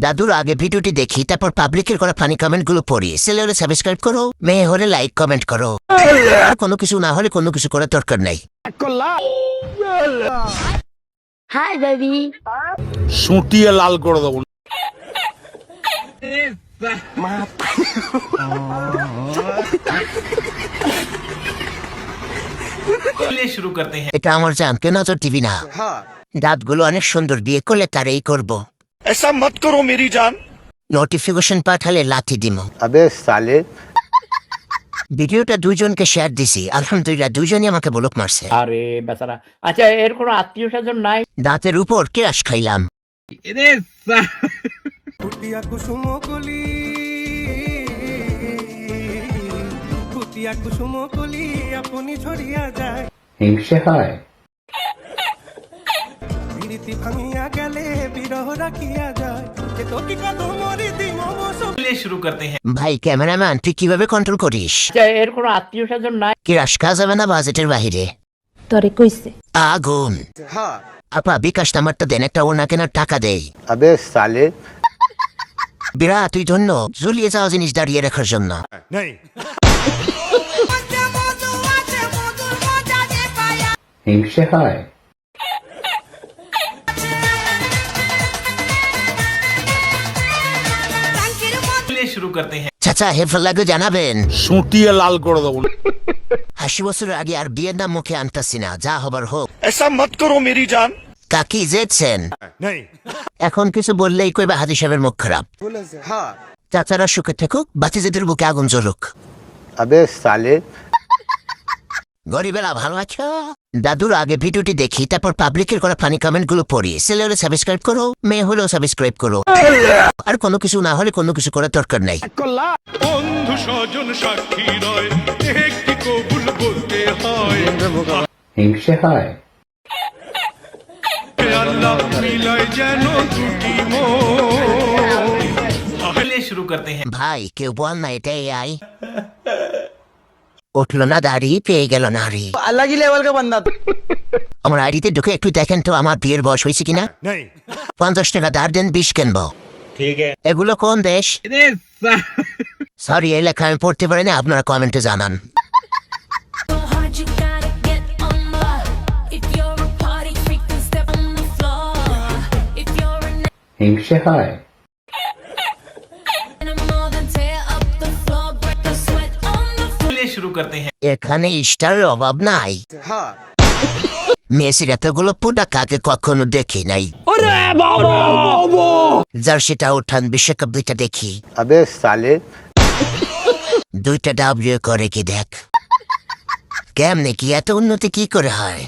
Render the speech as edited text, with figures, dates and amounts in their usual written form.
দাদুর আগে ভিডিওটি দেখি, তারপর পাবলিকের করা ফানি কমেন্ট গুলো পড়ি। ছেলে হলে সাবস্ক্রাইব করো, মেয়ে হলে লাইক কমেন্ট করো, আর কোনো কিছু না হলে কোনো কিছু করার দরকার নাই। Hi baby. সুটিয়ে লাল করে দেবো। शुरू करते हैं। এটা আমার জান, কেউ নজর টিভি না। দাঁতগুলো অনেক সুন্দর, বিয়ে করলে তারই করব। ऐसा मत करो मेरी जान। নোটিফিকেশন পাঠালে লাথি দিমো। अबे साले। ভিডিওটা দুইজনকে শেয়ার দিছি, আলহামদুলিল্লাহ দুইজনই আমাকে ব্লক মারছে। আরে বেচারা। আচ্ছা, এর কোনো আত্মীয় স্বজন নাই? দাঁতের উপর কেরাস খাইলাম। ফুটিয়া কুসুম কলি, ফুটিয়া কুসুম কলি আপনি ঝরিয়া যায়। হিংসে হয়। বিরতি ভাঙিয়া গেলে বিরহ রাখিয়া যায়। যে তোকে কত মরি দিম অবশ্য। शुरू करते हैं। ভাই ক্যামেরাম্যান, তুই কিভাবে কন্ট্রোল করিস? আচ্ছা, এর কোনো আত্মীয় স্বজন নাই? কেরাস খাওয়া যাবে না বাজেটের বাহিরে। তোরে কইছে আগুন। আপা বিকাশ নাম্বারটা দেন, একটা ওনা কেনার টাকা দেই। अबे साले। বিরা তুই ধন্য, ঝুলিয়ে যাওয়া জিনিস দাঁড়িয়ে রাখার জন্য। হিংসে হয়। शुरू करते हैं। চাচা হেল্পফুল লাগলে জানাবেন। সুটিয়ে লাল করে দেবো। 80 বছরের আগে আর বিয়ের নাম মুখে আনতাছি না, যা হবার হোক। ऐसा मत करो मेरी जान। কাকি জেছেন এখন কিছু বললেই কইবা হাদি সাহেবের মুখ খারাপ। চাচারা সুখে থাকুক, বাতিজাদের বুকে আগুন জ্বলুক। अबे साले। গরিবেরা ভালো আছো? দাদুর আগে ভিডিওটি দেখি, তারপর পাবলিকের করা ফানি কমেন্ট গুলো পড়ি। ছেলে হলে সাবস্ক্রাইব করো, মেয়ে হলেও সাবস্ক্রাইব করো, আর কোনো কিছু না হলে কোনো কিছু করার দরকার নাই। বন্ধু স্বজন সাক্ষী রয়, একটি কবুল বলতে হয়। হিংসে হয়। আল্লাহ মিলায় যেন দুটি মন। शुरू करते हैं। ভাই কেউ বল না এটা AI। উঠলো না দাড়ি, পেয়ে গেল নারী। अलग ही लेवल का बंदा। আমার আইডিতে ঢুকে একটু দেখেন তো আমার বিয়ের বয়স হয়েছে কিনা। 50 টাকা ধার দেন, 20 কিনবো। এগুলো কোন দেশ? সরি, এই লেখা আমি পড়তে পারি না, আপনারা কমেন্টে জানান। হিংসে হয়। शुरू करते हैं। এখানে স্টারের অভাব নাই। মেসির এতগুলো পুটা কাকে কখনো দেখি নাই। জার্সিটা উঠান, বিশ্বকাপ দুইটা দেখি। अबे साले। দুইটা ডাব্লিউ করে কি দেখ। কেমনে কি এত উন্নতি কি করে হয়?